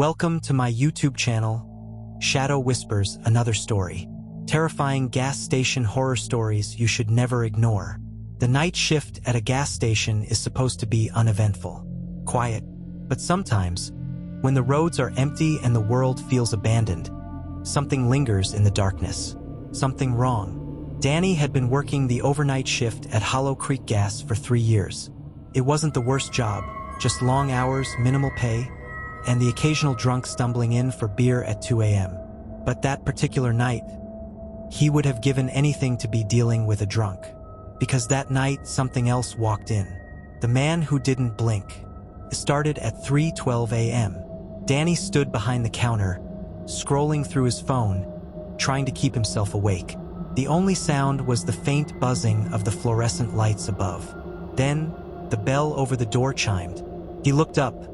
Welcome to my YouTube channel, Shadow Whispers, Another Story. Terrifying gas station horror stories you should never ignore. The night shift at a gas station is supposed to be uneventful, quiet, but sometimes, when the roads are empty and the world feels abandoned, something lingers in the darkness. Something wrong. Danny had been working the overnight shift at Hollow Creek Gas for 3 years. It wasn't the worst job, just long hours, minimal pay, and the occasional drunk stumbling in for beer at 2 a.m. But that particular night, he would have given anything to be dealing with a drunk. Because that night, something else walked in. The man who didn't blink. It started at 3:12 a.m. Danny stood behind the counter, scrolling through his phone, trying to keep himself awake. The only sound was the faint buzzing of the fluorescent lights above. Then, the bell over the door chimed. He looked up,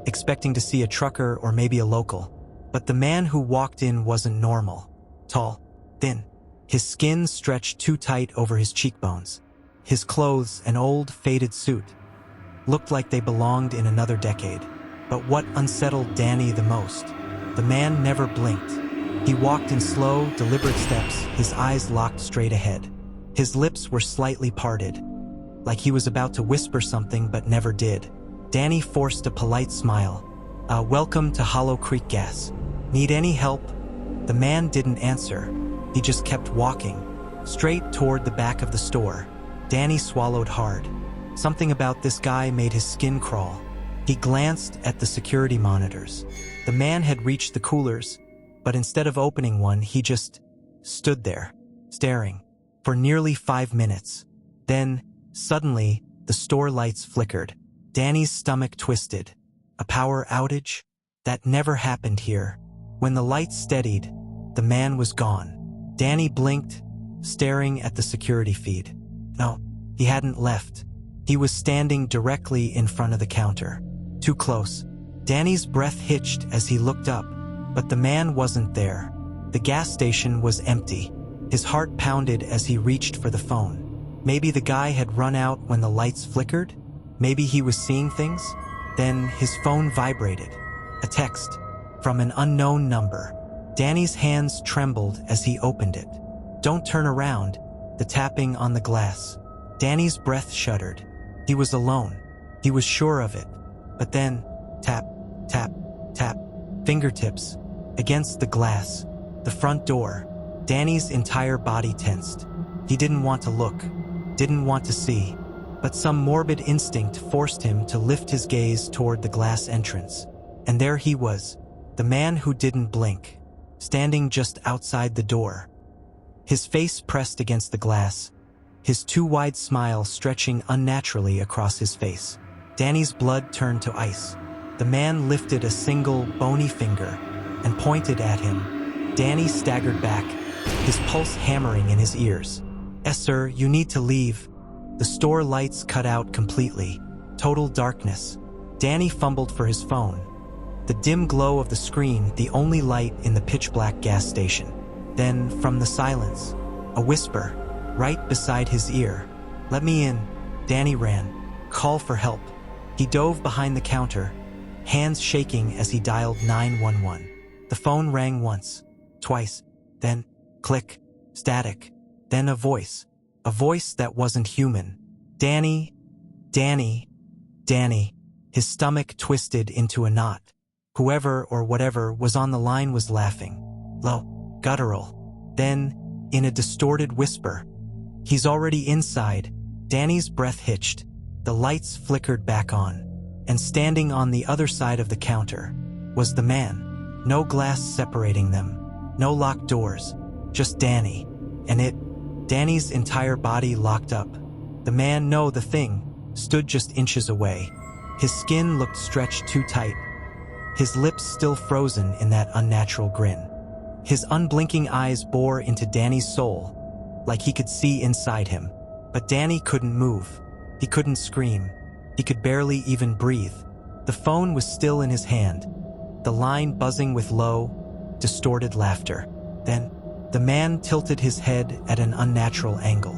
expecting to see a trucker or maybe a local. But the man who walked in wasn't normal. Tall, thin. His skin stretched too tight over his cheekbones. His clothes, an old, faded suit, looked like they belonged in another decade. But what unsettled Danny the most? The man never blinked. He walked in slow, deliberate steps, his eyes locked straight ahead. His lips were slightly parted, like he was about to whisper something but never did. Danny forced a polite smile. Welcome to Hollow Creek Gas. Need any help? The man didn't answer. He just kept walking, straight toward the back of the store. Danny swallowed hard. Something about this guy made his skin crawl. He glanced at the security monitors. The man had reached the coolers, but instead of opening one, he just stood there, staring, for nearly 5 minutes. Then, suddenly, the store lights flickered. Danny's stomach twisted. A power outage? That never happened here. When the lights steadied, the man was gone. Danny blinked, staring at the security feed. No, he hadn't left. He was standing directly in front of the counter. Too close. Danny's breath hitched as he looked up, but the man wasn't there. The gas station was empty. His heart pounded as he reached for the phone. Maybe the guy had run out when the lights flickered? Maybe he was seeing things? Then his phone vibrated. A text from an unknown number. Danny's hands trembled as he opened it. Don't turn around. The tapping on the glass. Danny's breath shuddered. He was alone. He was sure of it. But then, tap, tap, tap, fingertips against the glass. The front door. Danny's entire body tensed. He didn't want to look, didn't want to see, but some morbid instinct forced him to lift his gaze toward the glass entrance. And there he was, the man who didn't blink, standing just outside the door. His face pressed against the glass, his too wide smile stretching unnaturally across his face. Danny's blood turned to ice. The man lifted a single, bony finger and pointed at him. Danny staggered back, his pulse hammering in his ears. Sir, you need to leave." The store lights cut out completely. Total darkness. Danny fumbled for his phone. The dim glow of the screen, the only light in the pitch-black gas station. Then, from the silence, a whisper, right beside his ear. "Let me in." Danny ran. "Call for help." He dove behind the counter, hands shaking as he dialed 911. The phone rang once, twice, then click, static, then a voice that wasn't human. "Danny, Danny, Danny." His stomach twisted into a knot. Whoever or whatever was on the line was laughing. Low, guttural. Then, in a distorted whisper, "He's already inside." Danny's breath hitched. The lights flickered back on. And standing on the other side of the counter was the man. No glass separating them. No locked doors. Just Danny. And Danny's entire body locked up. The man, no, the thing, stood just inches away. His skin looked stretched too tight. His lips still frozen in that unnatural grin. His unblinking eyes bore into Danny's soul, like he could see inside him. But Danny couldn't move. He couldn't scream. He could barely even breathe. The phone was still in his hand, the line buzzing with low, distorted laughter. Then, the man tilted his head at an unnatural angle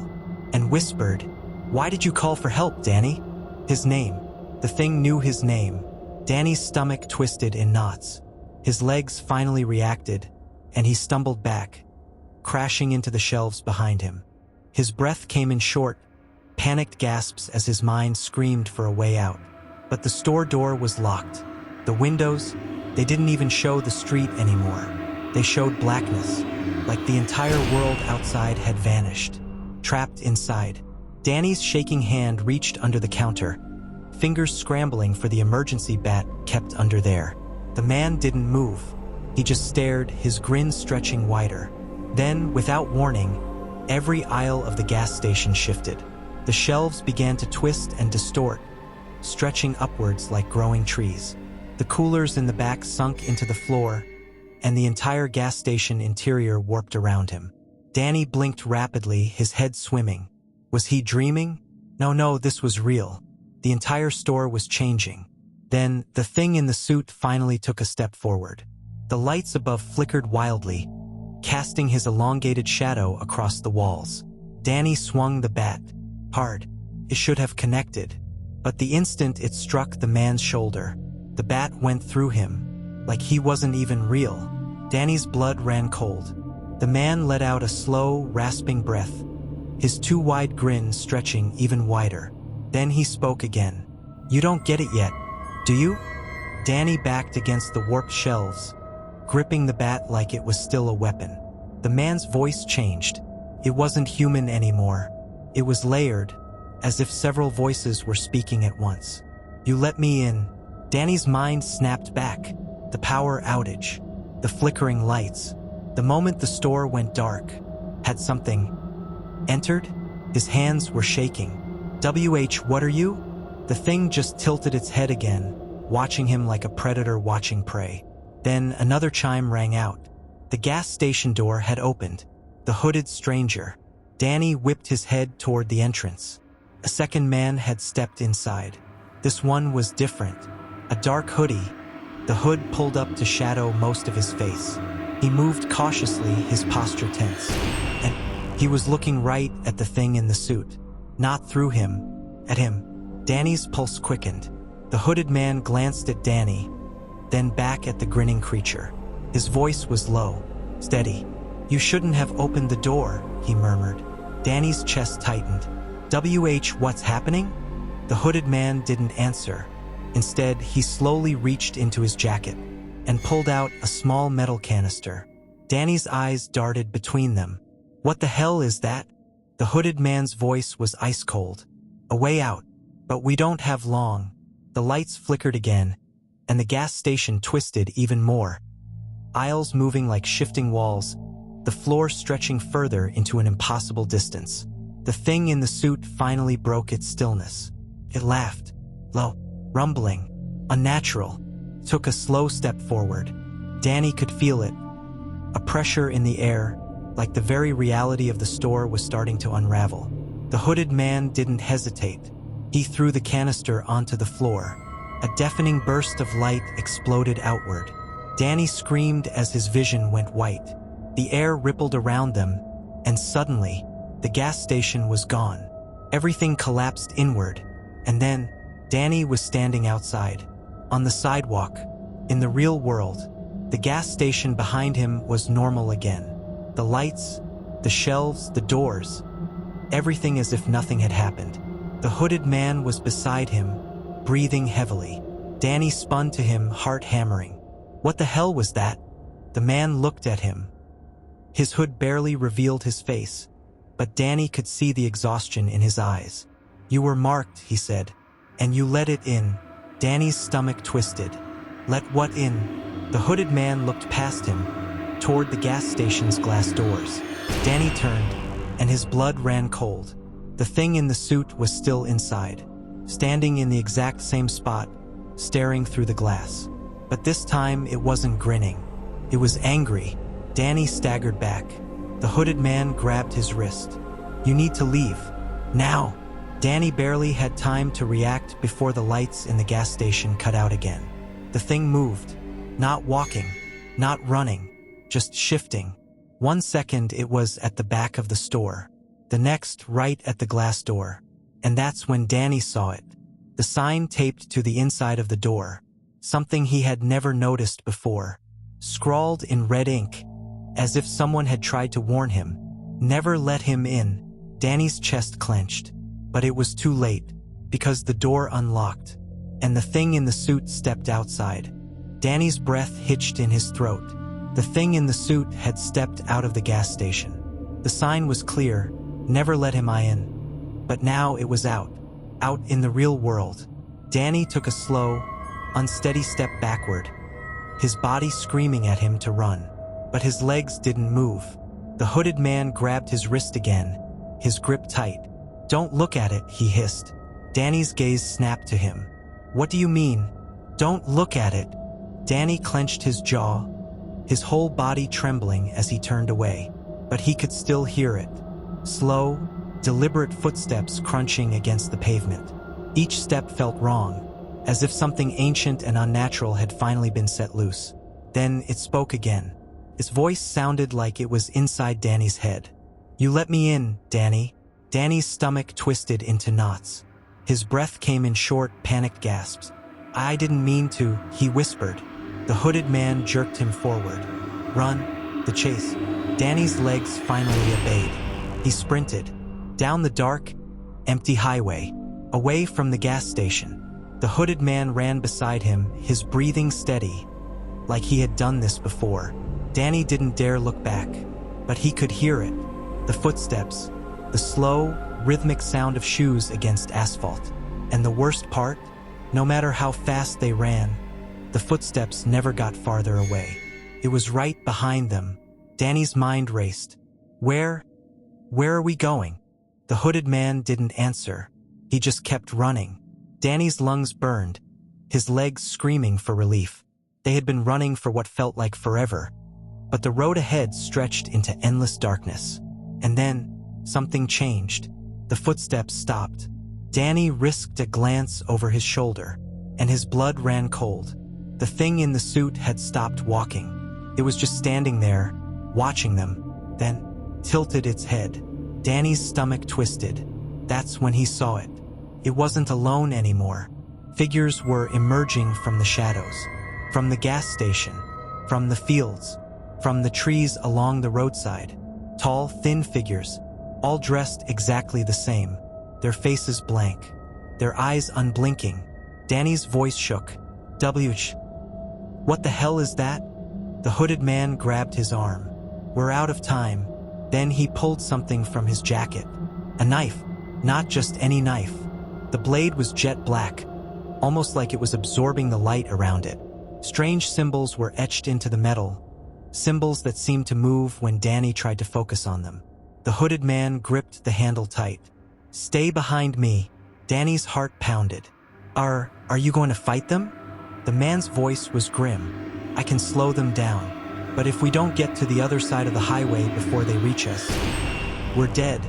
and whispered, "Why did you call for help, Danny?" His name. The thing knew his name. Danny's stomach twisted in knots. His legs finally reacted, and he stumbled back, crashing into the shelves behind him. His breath came in short, panicked gasps as his mind screamed for a way out. But the store door was locked. The windows, they didn't even show the street anymore. They showed blackness, like the entire world outside had vanished. Trapped inside, Danny's shaking hand reached under the counter, fingers scrambling for the emergency bat kept under there. The man didn't move. He just stared, his grin stretching wider. Then, without warning, every aisle of the gas station shifted. The shelves began to twist and distort, stretching upwards like growing trees. The coolers in the back sunk into the floor, and the entire gas station interior warped around him. Danny blinked rapidly, his head swimming. Was he dreaming? No, this was real. The entire store was changing. Then, the thing in the suit finally took a step forward. The lights above flickered wildly, casting his elongated shadow across the walls. Danny swung the bat. Hard. It should have connected. But the instant it struck the man's shoulder, the bat went through him, like he wasn't even real. Danny's blood ran cold. The man let out a slow, rasping breath, his too wide grin stretching even wider. Then he spoke again. "You don't get it yet, do you?" Danny backed against the warped shelves, gripping the bat like it was still a weapon. The man's voice changed. It wasn't human anymore. It was layered, as if several voices were speaking at once. "You let me in." Danny's mind snapped back. The power outage, the flickering lights. The moment the store went dark, had something entered? His hands were shaking. What are you?" The thing just tilted its head again, watching him like a predator watching prey. Then another chime rang out. The gas station door had opened. The hooded stranger. Danny whipped his head toward the entrance. A second man had stepped inside. This one was different. A dark hoodie. The hood pulled up to shadow most of his face. He moved cautiously, his posture tense. And he was looking right at the thing in the suit. Not through him, at him. Danny's pulse quickened. The hooded man glanced at Danny, then back at the grinning creature. His voice was low, steady. "You shouldn't have opened the door," he murmured. Danny's chest tightened. What's happening?" The hooded man didn't answer. Instead, he slowly reached into his jacket and pulled out a small metal canister. Danny's eyes darted between them. "What the hell is that?" The hooded man's voice was ice cold. "A way out. But we don't have long." The lights flickered again, and the gas station twisted even more. Aisles moving like shifting walls, the floor stretching further into an impossible distance. The thing in the suit finally broke its stillness. It laughed, low, rumbling, unnatural, took a slow step forward. Danny could feel it, a pressure in the air, like the very reality of the store was starting to unravel. The hooded man didn't hesitate. He threw the canister onto the floor. A deafening burst of light exploded outward. Danny screamed as his vision went white. The air rippled around them, and suddenly, the gas station was gone. Everything collapsed inward, and then, Danny was standing outside, on the sidewalk, in the real world. The gas station behind him was normal again. The lights, the shelves, the doors, everything as if nothing had happened. The hooded man was beside him, breathing heavily. Danny spun to him, heart hammering. What the hell was that? The man looked at him. His hood barely revealed his face, but Danny could see the exhaustion in his eyes. "You were marked," he said, "and you let it in." Danny's stomach twisted. Let what in? The hooded man looked past him, toward the gas station's glass doors. Danny turned, and his blood ran cold. The thing in the suit was still inside, standing in the exact same spot, staring through the glass. But this time it wasn't grinning. It was angry. Danny staggered back. The hooded man grabbed his wrist. "You need to leave. Now!" Danny barely had time to react before the lights in the gas station cut out again. The thing moved. Not walking, not running, just shifting. 1 second it was at the back of the store. The next right at the glass door. And that's when Danny saw it. The sign taped to the inside of the door. Something he had never noticed before. scrawled in red ink, as if someone had tried to warn him. Never let him in. Danny's chest clenched, but it was too late, because the door unlocked, and the thing in the suit stepped outside. Danny's breath hitched in his throat. The thing in the suit had stepped out of the gas station. The sign was clear, never let him in. But now it was out in the real world. Danny took a slow, unsteady step backward, his body screaming at him to run. But his legs didn't move. The hooded man grabbed his wrist again, his grip tight. "Don't look at it," he hissed. Danny's gaze snapped to him. "What do you mean? Don't look at it?" Danny clenched his jaw, his whole body trembling as he turned away. But he could still hear it. Slow, deliberate footsteps crunching against the pavement. Each step felt wrong, as if something ancient and unnatural had finally been set loose. Then it spoke again. Its voice sounded like it was inside Danny's head. "You let me in, Danny." Danny's stomach twisted into knots. His breath came in short, panicked gasps. "I didn't mean to," he whispered. The hooded man jerked him forward. "Run, the chase." Danny's legs finally obeyed. He sprinted down the dark, empty highway, away from the gas station. The hooded man ran beside him, his breathing steady, like he had done this before. Danny didn't dare look back, but he could hear it. The footsteps, the slow, rhythmic sound of shoes against asphalt. And the worst part, no matter how fast they ran, the footsteps never got farther away. It was right behind them. Danny's mind raced. Where are we going?" The hooded man didn't answer. He just kept running. Danny's lungs burned, his legs screaming for relief. They had been running for what felt like forever, but the road ahead stretched into endless darkness. And then, something changed. The footsteps stopped. Danny risked a glance over his shoulder, and his blood ran cold. The thing in the suit had stopped walking. It was just standing there, watching them, then tilted its head. Danny's stomach twisted. That's when he saw it. It wasn't alone anymore. Figures were emerging from the shadows, from the gas station, from the fields, from the trees along the roadside. Tall, thin figures, all dressed exactly the same, their faces blank, their eyes unblinking. Danny's voice shook. "WH, what the hell is that?" The hooded man grabbed his arm. "We're out of time." Then he pulled something from his jacket. A knife, not just any knife. The blade was jet black, almost like it was absorbing the light around it. Strange symbols were etched into the metal, symbols that seemed to move when Danny tried to focus on them. The hooded man gripped the handle tight. "Stay behind me." Danny's heart pounded. Are you going to fight them?" The man's voice was grim. "I can slow them down, but if we don't get to the other side of the highway before they reach us, we're dead."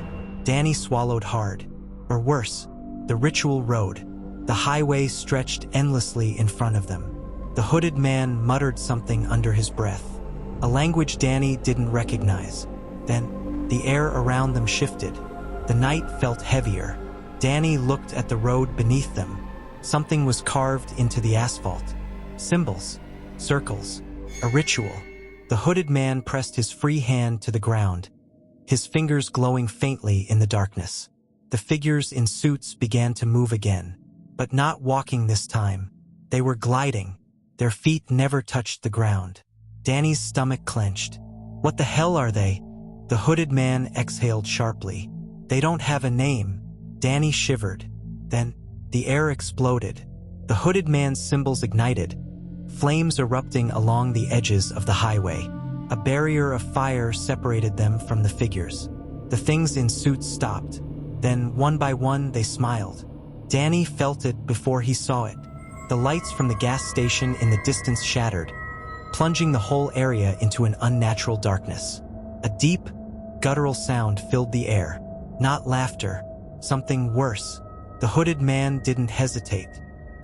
Danny swallowed hard. Or worse, the ritual road. The highway stretched endlessly in front of them. The hooded man muttered something under his breath, a language Danny didn't recognize. Then, the air around them shifted. The night felt heavier. Danny looked at the road beneath them. Something was carved into the asphalt. Symbols, circles, a ritual. The hooded man pressed his free hand to the ground, his fingers glowing faintly in the darkness. The figures in suits began to move again, but not walking this time. They were gliding. Their feet never touched the ground. Danny's stomach clenched. "What the hell are they?" The hooded man exhaled sharply. "They don't have a name." Danny shivered. Then, the air exploded. The hooded man's symbols ignited, flames erupting along the edges of the highway. A barrier of fire separated them from the figures. The things in suits stopped. Then, one by one, they smiled. Danny felt it before he saw it. The lights from the gas station in the distance shattered, plunging the whole area into an unnatural darkness. A deep, guttural sound filled the air. Not laughter, something worse. The hooded man didn't hesitate.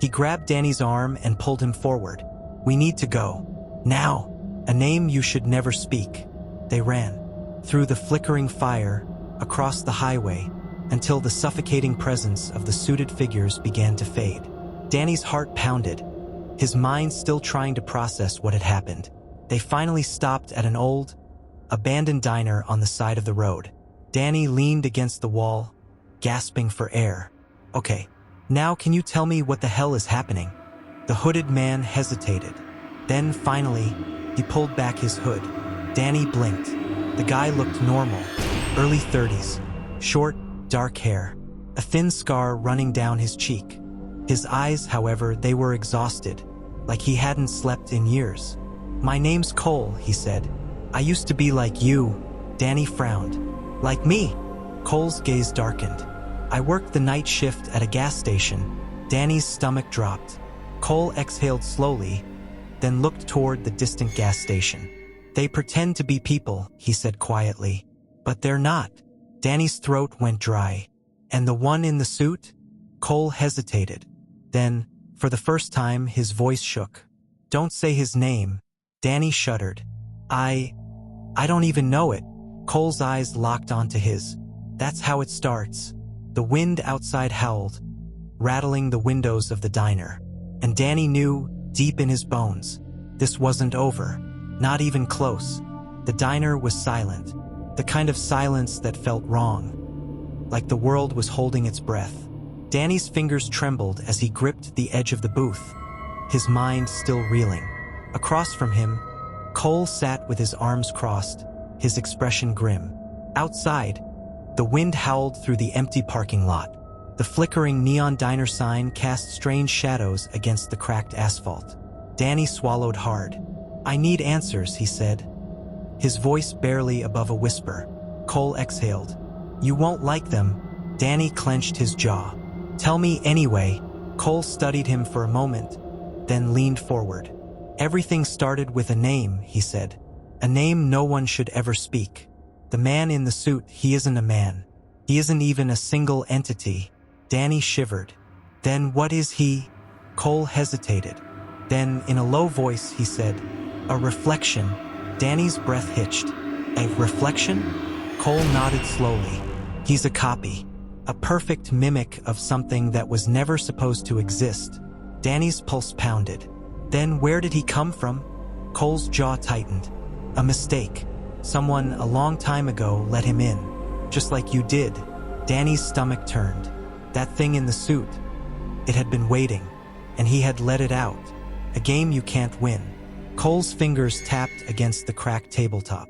He grabbed Danny's arm and pulled him forward. "We need to go. Now. A name you should never speak." They ran through the flickering fire, across the highway, until the suffocating presence of the suited figures began to fade. Danny's heart pounded, his mind still trying to process what had happened. They finally stopped at an old, abandoned diner on the side of the road. Danny leaned against the wall, gasping for air. "Okay, now can you tell me what the hell is happening?" The hooded man hesitated. Then, finally, he pulled back his hood. Danny blinked. The guy looked normal, early 30s, short, dark hair, a thin scar running down his cheek. His eyes, however, they were exhausted, like he hadn't slept in years. "My name's Cole," he said. "I used to be like you." Danny frowned. "Like me?" Cole's gaze darkened. "I worked the night shift at a gas station." Danny's stomach dropped. Cole exhaled slowly, then looked toward the distant gas station. "They pretend to be people," he said quietly. "But they're not." Danny's throat went dry. "And the one in the suit?" Cole hesitated. Then, for the first time, his voice shook. "Don't say his name." Danny shuddered. I don't even know it." Cole's eyes locked onto his. "That's how it starts." The wind outside howled, rattling the windows of the diner. And Danny knew, deep in his bones, this wasn't over. Not even close. The diner was silent. The kind of silence that felt wrong. Like the world was holding its breath. Danny's fingers trembled as he gripped the edge of the booth, his mind still reeling. Across from him, Cole sat with his arms crossed, his expression grim. Outside, the wind howled through the empty parking lot. The flickering neon diner sign cast strange shadows against the cracked asphalt. Danny swallowed hard. "I need answers," he said, his voice barely above a whisper. Cole exhaled. "You won't like them." Danny clenched his jaw. "Tell me anyway." Cole studied him for a moment, then leaned forward. "Everything started with a name," he said. "A name no one should ever speak. The man in the suit, he isn't a man. He isn't even a single entity." Danny shivered. "Then what is he?" Cole hesitated. Then, in a low voice, he said, "A reflection." Danny's breath hitched. "A reflection?" Cole nodded slowly. "He's a copy. A perfect mimic of something that was never supposed to exist." Danny's pulse pounded. "Then where did he come from?" Cole's jaw tightened. "A mistake. Someone a long time ago let him in. Just like you did." Danny's stomach turned. That thing in the suit. It had been waiting, and he had let it out. A game you can't win. Cole's fingers tapped against the cracked tabletop.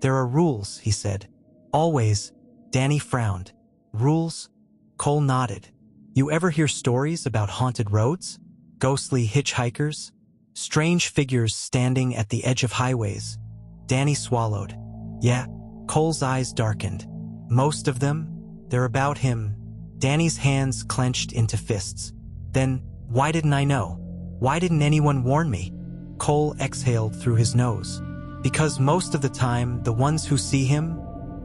"There are rules," he said. "Always." Danny frowned. "Rules?" Cole nodded. "You ever hear stories about haunted roads? Ghostly hitchhikers? Strange figures standing at the edge of highways?" Danny swallowed. "Yeah." Cole's eyes darkened. "Most of them? They're about him." Danny's hands clenched into fists. "Then, why didn't I know? Why didn't anyone warn me?" Cole exhaled through his nose. "Because most of the time, the ones who see him,"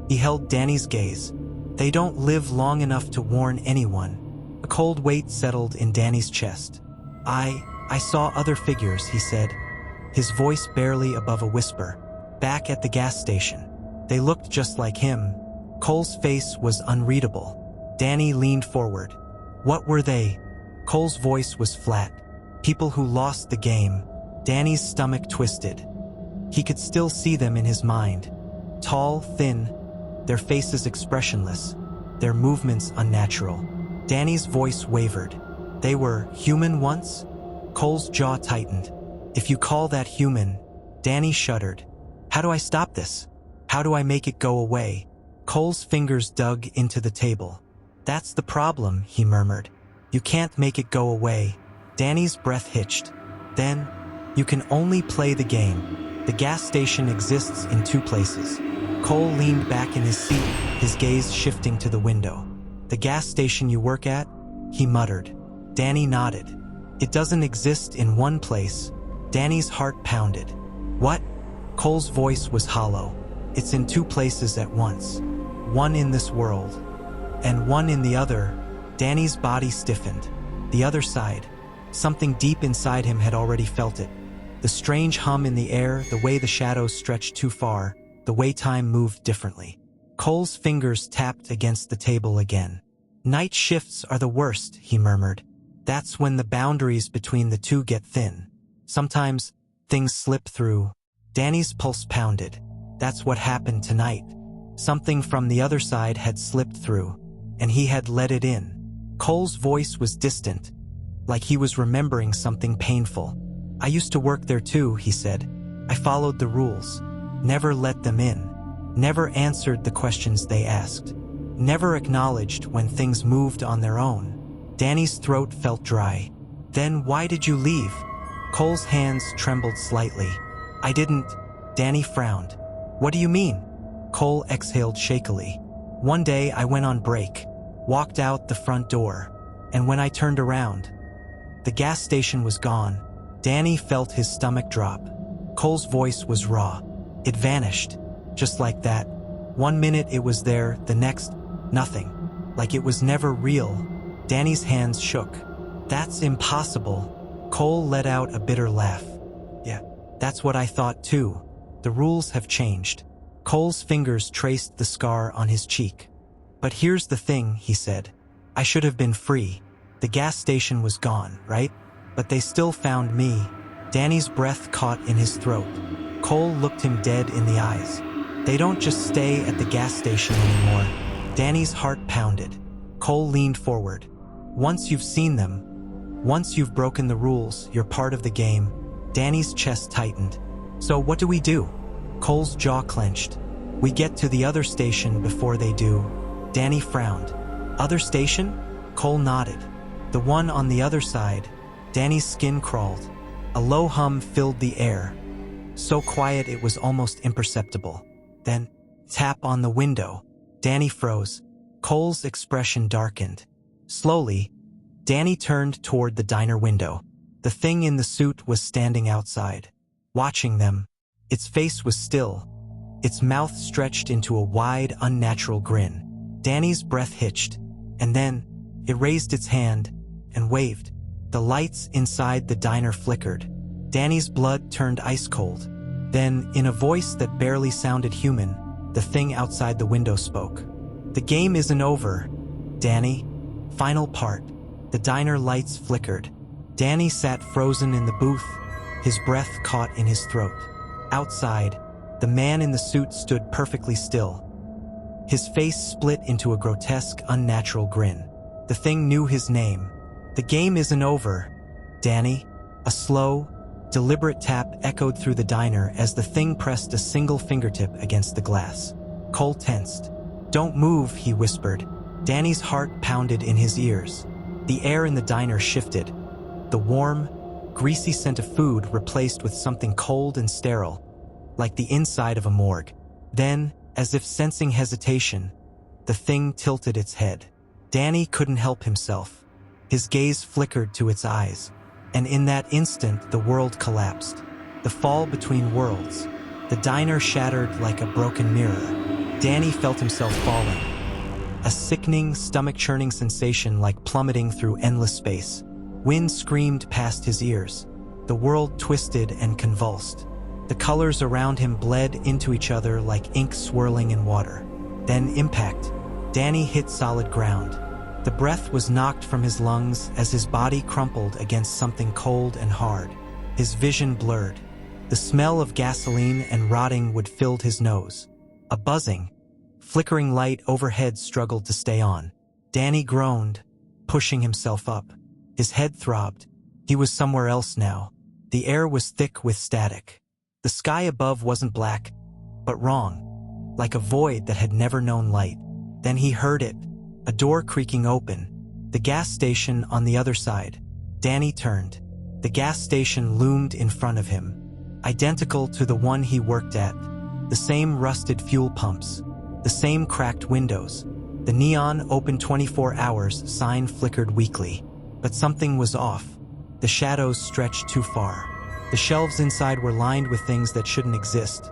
he held Danny's gaze, "they don't live long enough to warn anyone." A cold weight settled in Danny's chest. I saw other figures," he said, his voice barely above a whisper. "Back at the gas station. They looked just like him." Cole's face was unreadable. Danny leaned forward. "What were they?" Cole's voice was flat. "People who lost the game." Danny's stomach twisted. He could still see them in his mind. Tall, thin, their faces expressionless, their movements unnatural. Danny's voice wavered. "They were human once?" Cole's jaw tightened. "If you call that human." Danny shuddered. "How do I stop this? How do I make it go away?" Cole's fingers dug into the table. "That's the problem," he murmured. "You can't make it go away." Danny's breath hitched. "Then, you can only play the game. The gas station exists in two places." Cole leaned back in his seat, his gaze shifting to the window. "The gas station you work at?" he muttered. Danny nodded. "It doesn't exist in one place." Danny's heart pounded. "What?" Cole's voice was hollow. "It's in two places at once. One in this world, and one in the other." Danny's body stiffened. The other side. Something deep inside him had already felt it. The strange hum in the air, the way the shadows stretched too far, the way time moved differently. Cole's fingers tapped against the table again. "Night shifts are the worst," he murmured. "That's when the boundaries between the two get thin. Sometimes things slip through." Danny's pulse pounded. That's what happened tonight. Something from the other side had slipped through, and he had let it in. Cole's voice was distant, like he was remembering something painful. I used to work there too, he said. I followed the rules, never let them in, never answered the questions they asked, never acknowledged when things moved on their own. Danny's throat felt dry. Then why did you leave? Cole's hands trembled slightly. I didn't. Danny frowned. What do you mean? Cole exhaled shakily. One day I went on break, walked out the front door, and when I turned around, the gas station was gone. Danny felt his stomach drop. Cole's voice was raw. It vanished, just like that. 1 minute it was there, the next, nothing. Like it was never real. Danny's hands shook. That's impossible. Cole let out a bitter laugh. Yeah, that's what I thought too. The rules have changed. Cole's fingers traced the scar on his cheek. But here's the thing, he said. I should have been free. The gas station was gone, right? But they still found me. Danny's breath caught in his throat. Cole looked him dead in the eyes. They don't just stay at the gas station anymore. Danny's heart pounded. Cole leaned forward. Once you've seen them, once you've broken the rules, you're part of the game. Danny's chest tightened. So what do we do? Cole's jaw clenched. We get to the other station before they do. Danny frowned. Other station? Cole nodded. The one on the other side. Danny's skin crawled. A low hum filled the air, so quiet it was almost imperceptible. Then, tap on the window. Danny froze. Cole's expression darkened. Slowly, Danny turned toward the diner window. The thing in the suit was standing outside, watching them. Its face was still, its mouth stretched into a wide, unnatural grin. Danny's breath hitched, and then it raised its hand and waved. The lights inside the diner flickered. Danny's blood turned ice cold. Then, in a voice that barely sounded human, the thing outside the window spoke. The game isn't over, Danny. Final part. The diner lights flickered. Danny sat frozen in the booth, his breath caught in his throat. Outside, the man in the suit stood perfectly still. His face split into a grotesque, unnatural grin. The thing knew his name. The game isn't over, Danny. A slow, deliberate tap echoed through the diner as the thing pressed a single fingertip against the glass. Cole tensed. Don't move, he whispered. Danny's heart pounded in his ears. The air in the diner shifted. The warm, greasy scent of food replaced with something cold and sterile, like the inside of a morgue. Then, as if sensing hesitation, the thing tilted its head. Danny couldn't help himself. His gaze flickered to its eyes, and in that instant the world collapsed. The fall between worlds. The diner shattered like a broken mirror. Danny felt himself falling. A sickening, stomach-churning sensation like plummeting through endless space. Wind screamed past his ears. The world twisted and convulsed. The colors around him bled into each other like ink swirling in water. Then impact. Danny hit solid ground. The breath was knocked from his lungs as his body crumpled against something cold and hard. His vision blurred. The smell of gasoline and rotting wood filled his nose. A buzzing, flickering light overhead struggled to stay on. Danny groaned, pushing himself up. His head throbbed. He was somewhere else now. The air was thick with static. The sky above wasn't black, but wrong, like a void that had never known light. Then he heard it, a door creaking open. The gas station on the other side. Danny turned. The gas station loomed in front of him, identical to the one he worked at. The same rusted fuel pumps, the same cracked windows. The neon open 24 hours sign flickered weakly. But something was off. The shadows stretched too far. The shelves inside were lined with things that shouldn't exist.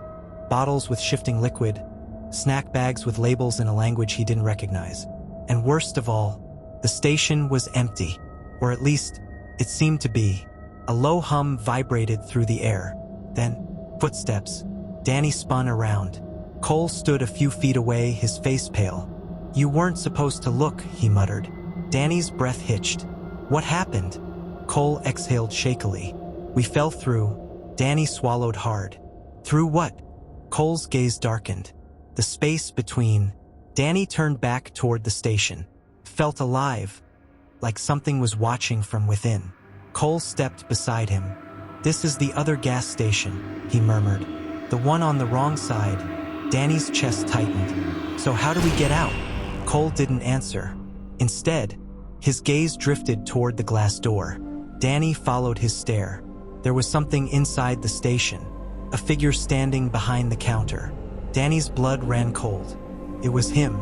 Bottles with shifting liquid, snack bags with labels in a language he didn't recognize. And worst of all, the station was empty. Or at least, it seemed to be. A low hum vibrated through the air. Then, footsteps. Danny spun around. Cole stood a few feet away, his face pale. You weren't supposed to look, he muttered. Danny's breath hitched. What happened? Cole exhaled shakily. We fell through. Danny swallowed hard. Through what? Cole's gaze darkened. The space between. Danny turned back toward the station. Felt alive, like something was watching from within. Cole stepped beside him. "This is the other gas station," he murmured. "The one on the wrong side." Danny's chest tightened. "So how do we get out?" Cole didn't answer. Instead, his gaze drifted toward the glass door. Danny followed his stare. There was something inside the station, a figure standing behind the counter. Danny's blood ran cold. It was him.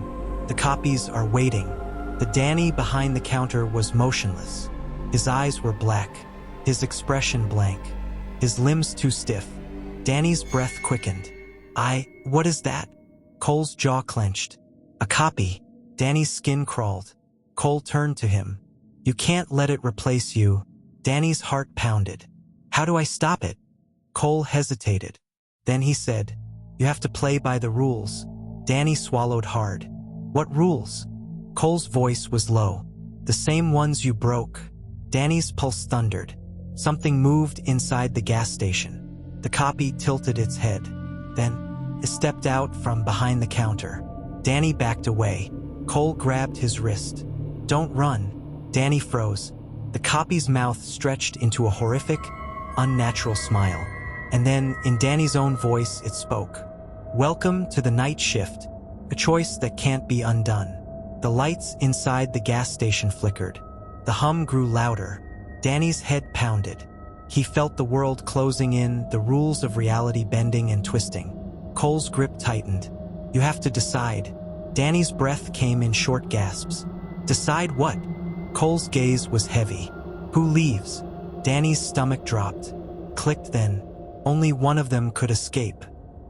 The copies are waiting. The Danny behind the counter was motionless. His eyes were black, his expression blank, his limbs too stiff. Danny's breath quickened. What is that?" Cole's jaw clenched. "A copy." Danny's skin crawled. Cole turned to him. "You can't let it replace you." Danny's heart pounded. "How do I stop it?" Cole hesitated. Then he said, "You have to play by the rules." Danny swallowed hard. "What rules?" Cole's voice was low. "The same ones you broke." Danny's pulse thundered. Something moved inside the gas station. The copy tilted its head. Then, it stepped out from behind the counter. Danny backed away. Cole grabbed his wrist. "Don't run." Danny froze. The copy's mouth stretched into a horrific, unnatural smile. And then, in Danny's own voice, it spoke. "Welcome to the night shift, a choice that can't be undone." The lights inside the gas station flickered. The hum grew louder. Danny's head pounded. He felt the world closing in, the rules of reality bending and twisting. Cole's grip tightened. "You have to decide." Danny's breath came in short gasps. "Decide what?" Cole's gaze was heavy. "Who leaves?" Danny's stomach dropped. Clicked then. Only one of them could escape.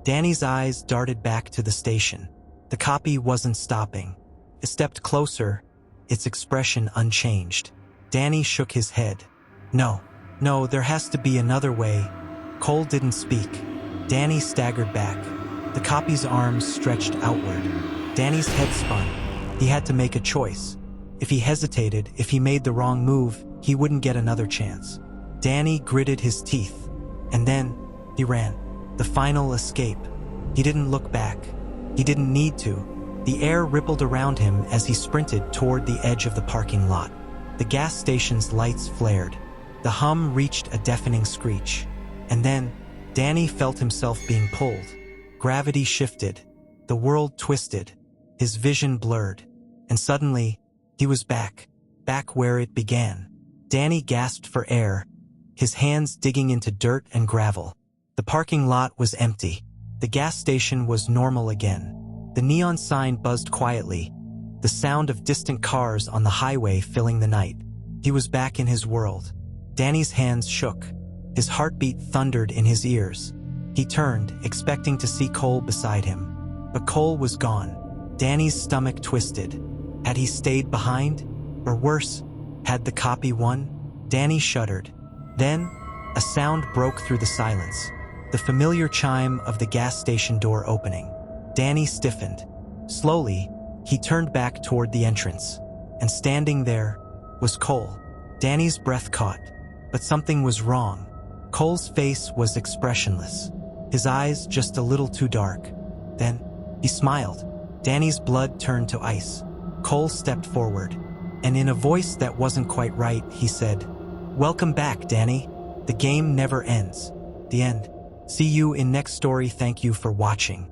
Danny's eyes darted back to the station. The copy wasn't stopping. It stepped closer, its expression unchanged. Danny shook his head. No, there has to be another way." Cole didn't speak. Danny staggered back. The copy's arms stretched outward. Danny's head spun. He had to make a choice. If he hesitated, if he made the wrong move, he wouldn't get another chance. Danny gritted his teeth. And then, he ran. The final escape. He didn't look back. He didn't need to. The air rippled around him as he sprinted toward the edge of the parking lot. The gas station's lights flared. The hum reached a deafening screech. And then, Danny felt himself being pulled. Gravity shifted. The world twisted. His vision blurred. And suddenly, he was back where it began. Danny gasped for air, his hands digging into dirt and gravel. The parking lot was empty. The gas station was normal again. The neon sign buzzed quietly, the sound of distant cars on the highway filling the night. He was back in his world. Danny's hands shook. His heartbeat thundered in his ears. He turned, expecting to see Cole beside him. But Cole was gone. Danny's stomach twisted. Had he stayed behind? Or worse, had the copy won? Danny shuddered. Then, a sound broke through the silence. The familiar chime of the gas station door opening. Danny stiffened. Slowly, he turned back toward the entrance. And standing there was Cole. Danny's breath caught. But something was wrong. Cole's face was expressionless. His eyes just a little too dark. Then, he smiled. Danny's blood turned to ice. Cole stepped forward. And in a voice that wasn't quite right, he said, "Welcome back, Danny. The game never ends." The end. See you in next story. Thank you for watching.